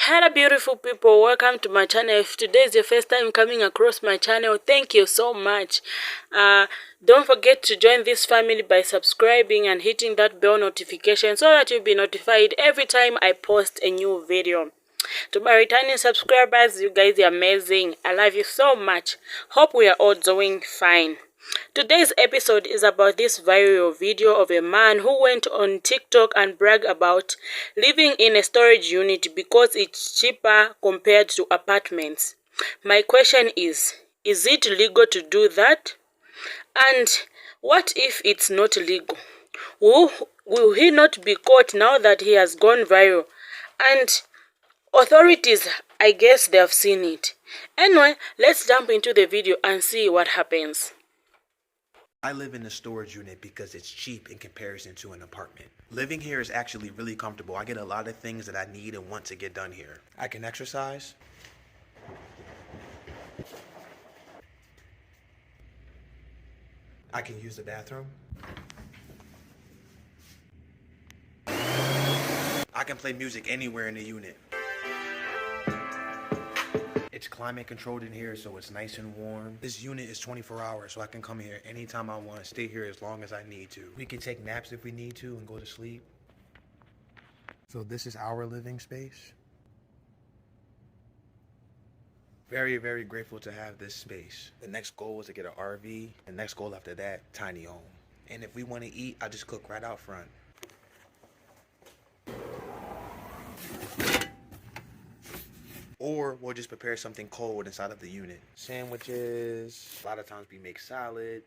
Hello beautiful people, welcome to my channel. If today is your first time coming across my channel, thank you so much. Don't forget to join this family by subscribing and hitting that bell notification so that you'll be notified every time I post a new video. To my returning subscribers, you guys are amazing. I love you so much. Hope we are all doing fine. Today's episode is about this viral video of a man who went on TikTok and bragged about living in a storage unit because it's cheaper compared to apartments. My question is it legal to do that? And what if it's not legal? Will he not be caught now that he has gone viral? And authorities, I guess they have seen it. Anyway, let's jump into the video and see what happens. I live in a storage unit because it's cheap in comparison to an apartment. Living here is actually really comfortable. I get a lot of things that I need and want to get done here. I can exercise. I can use the bathroom. I can play music anywhere in the unit. It's climate controlled in here, so it's nice and warm. This unit is 24 hours, so I can come here anytime I want, stay here as long as I need to. We can take naps if we need to and go to sleep. So this is our living space. Very, very grateful to have this space. The next goal is to get an RV. The next goal after that, tiny home. And if we want to eat, I just cook right out front. Or we'll just prepare something cold inside of the unit. Sandwiches, a lot of times we make salad.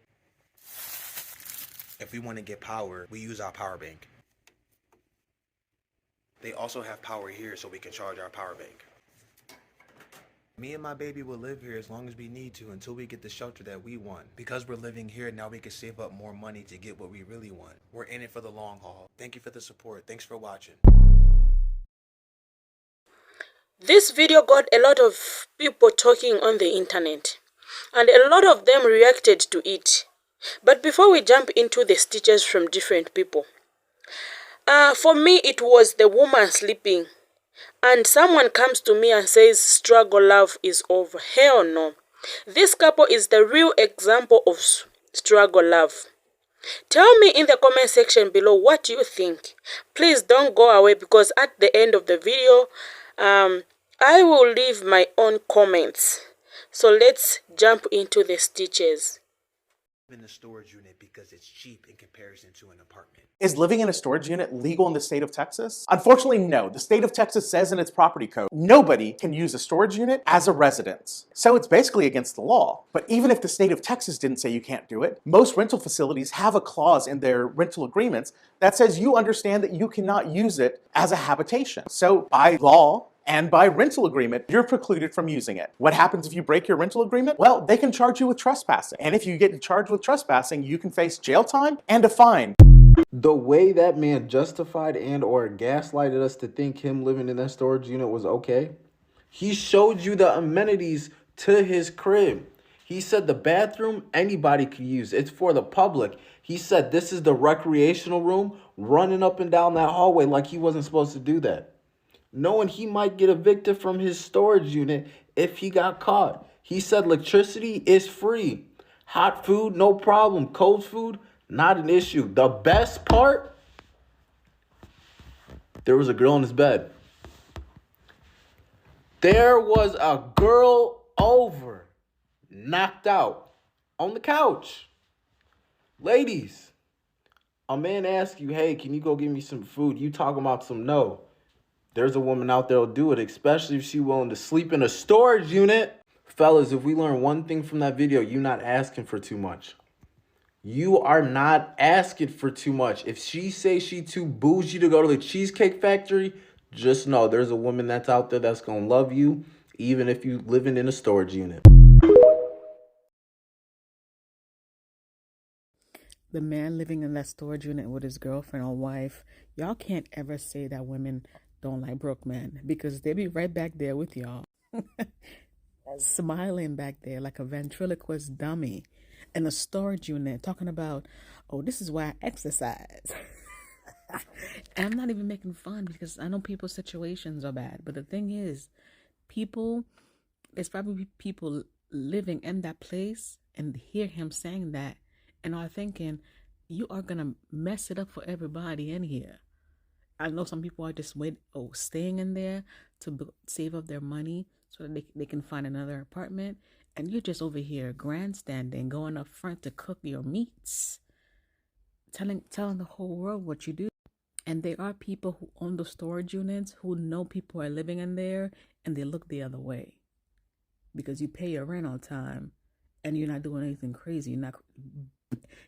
If we want to get power, we use our power bank. They also have power here so we can charge our power bank. Me and my baby will live here as long as we need to until we get the shelter that we want. Because we're living here, now we can save up more money to get what we really want. We're in it for the long haul. Thank you for the support. Thanks for watching. This video got a lot of people talking on the internet, and a lot of them reacted to it. But before we jump into the stitches from different people, for me it was the woman sleeping, and someone comes to me and says struggle love is over. Hell no. This couple is the real example of struggle love. Tell me in the comment section below what you think. Please don't go away, because at the end of the video, I will leave my own comments. So let's jump into the stitches. In a storage unit because it's cheap in comparison to an apartment. Is living in a storage unit legal in the state of Texas? Unfortunately, no. The state of Texas says in its property code, nobody can use a storage unit as a residence. So it's basically against the law. But even if the state of Texas didn't say you can't do it, most rental facilities have a clause in their rental agreements that says you understand that you cannot use it as a habitation. So by law, and by rental agreement, you're precluded from using it. What happens if you break your rental agreement? Well, they can charge you with trespassing. And if you get charged with trespassing, you can face jail time and a fine. The way that man justified and or gaslighted us to think him living in that storage unit was okay. He showed you the amenities to his crib. He said the bathroom, anybody could use. It's for the public. He said this is the recreational room, running up and down that hallway like he wasn't supposed to do that, knowing he might get evicted from his storage unit if he got caught. He said electricity is free. Hot food, no problem. Cold food, not an issue. The best part, there was a girl in his bed. There was a girl over, knocked out, on the couch. Ladies, a man asks you, hey, can you go get me some food? You talking about some no. There's a woman out there who'll do it, especially if she's willing to sleep in a storage unit. Fellas, if we learn one thing from that video, you're not asking for too much. You are not asking for too much. If she says she too bougie to go to the Cheesecake Factory, just know there's a woman that's out there that's going to love you, even if you living in a storage unit. The man living in that storage unit with his girlfriend or wife, y'all can't ever say that women don't like broke men, because they be right back there with y'all. Smiling back there like a ventriloquist dummy in a storage unit talking about, oh, this is why I exercise. And I'm not even making fun because I know people's situations are bad. But the thing is, there's probably people living in that place and hear him saying that and are thinking, you are going to mess it up for everybody in here. I know some people are just staying in there to save up their money so that they can find another apartment. And you're just over here grandstanding, going up front to cook your meats, telling the whole world what you do. And there are people who own the storage units who know people are living in there and they look the other way because you pay your rent on time and you're not doing anything crazy.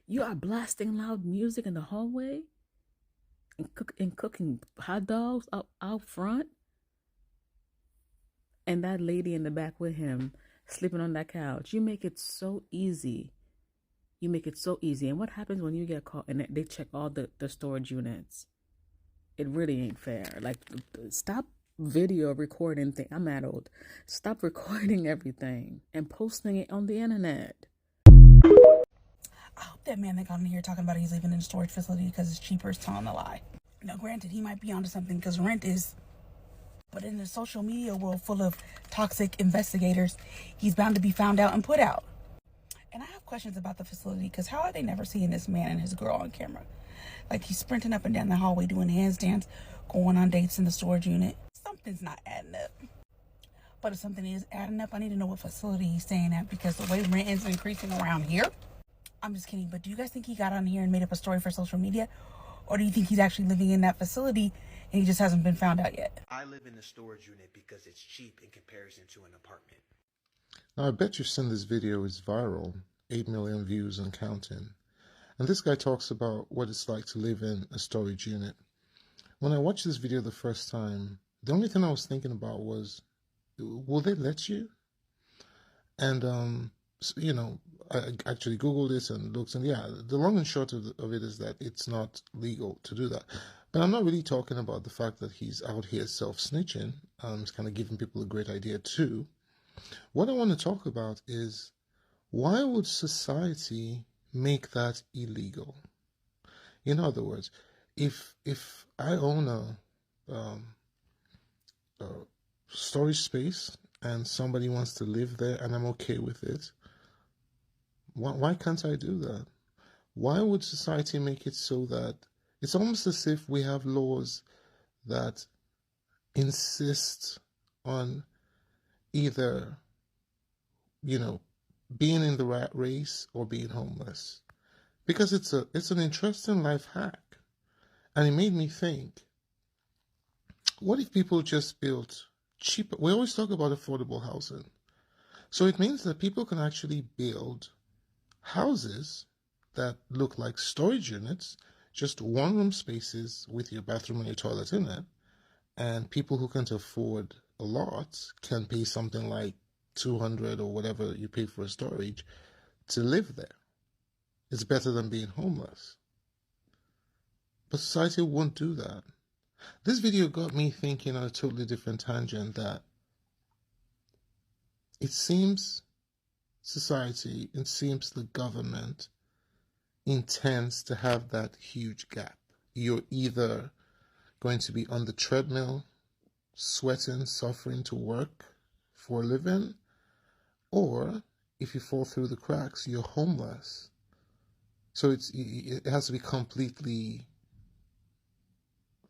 You are blasting loud music in the hallway and cooking hot dogs out front. And that lady in the back with him sleeping on that couch. You make it so easy. And what happens when you get caught and they check all the storage units? It really ain't fair. Like, stop video recording thing. I'm adult. Stop recording everything and posting it on the internet. I hope that man that got in here talking about he's living in a storage facility because it's cheaper is telling a lie. Now, granted, he might be onto something because rent is... But in the social media world full of toxic investigators, he's bound to be found out and put out. And I have questions about the facility because how are they never seeing this man and his girl on camera? Like, he's sprinting up and down the hallway doing handstands, going on dates in the storage unit. Something's not adding up. But if something is adding up, I need to know what facility he's staying at because the way rent is increasing around here. I'm just kidding, but do you guys think he got on here and made up a story for social media? Or do you think he's actually living in that facility and he just hasn't been found out yet? I live in a storage unit because it's cheap in comparison to an apartment. Now, I bet you've seen this video. It's viral, 8 million views and counting. And this guy talks about what it's like to live in a storage unit. When I watched this video the first time, the only thing I was thinking about was, will they let you? And, I actually Googled this and looked, and yeah, the long and short of it is that it's not legal to do that. But I'm not really talking about the fact that he's out here self-snitching. He's kind of giving people a great idea too. What I want to talk about is, why would society make that illegal? In other words, if I own a storage space and somebody wants to live there and I'm okay with it, why can't I do that? Why would society make it so that it's almost as if we have laws that insist on either, being in the rat race or being homeless? Because it's an interesting life hack. And it made me think, what if people just built cheaper? We always talk about affordable housing. So it means that people can actually build houses that look like storage units, just one-room spaces with your bathroom and your toilet in it, and people who can't afford a lot can pay something like $200 or whatever you pay for a storage to live there. It's better than being homeless. But society won't do that. This video got me thinking on a totally different tangent, that it seems society, it seems the government intends to have that huge gap. You're either going to be on the treadmill, sweating, suffering to work for a living, or if you fall through the cracks, you're homeless. So it has to be completely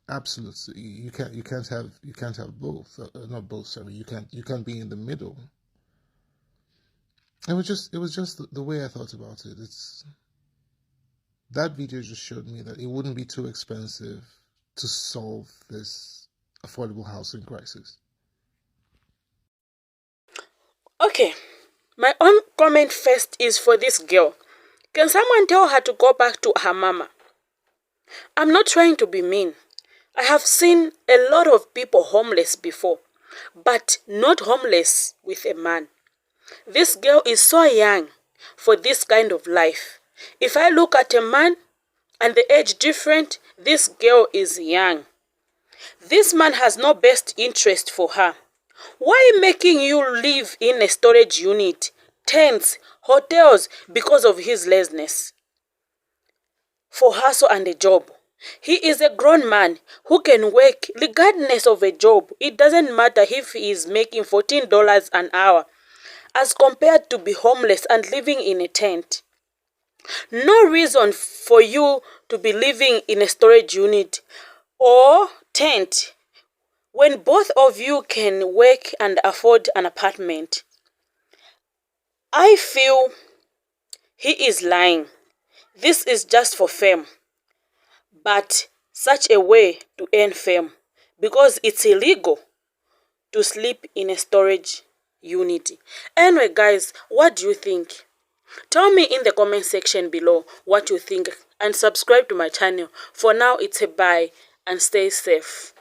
absolute. You can't have both. Not both. Sorry, you can't be in the middle. It was just the way I thought about it. That video just showed me that it wouldn't be too expensive to solve this affordable housing crisis. Okay, my own comment first is for this girl. Can someone tell her to go back to her mama? I'm not trying to be mean. I have seen a lot of people homeless before, but not homeless with a man. This girl is so young for this kind of life. If I look at a man and the age different, this girl is young. This man has no best interest for her. Why making you live in a storage unit, tents, hotels because of his laziness? For hustle and a job. He is a grown man who can work regardless of a job. It doesn't matter if he is making $14 an hour as compared to be homeless and living in a tent. No reason for you to be living in a storage unit or tent when both of you can work and afford an apartment. I feel he is lying. This is just for fame, but such a way to earn fame because it's illegal to sleep in a storage unit. Anyway, guys, what do you think? Tell me in the comment section below what you think and subscribe to my channel. For now, it's a bye and stay safe.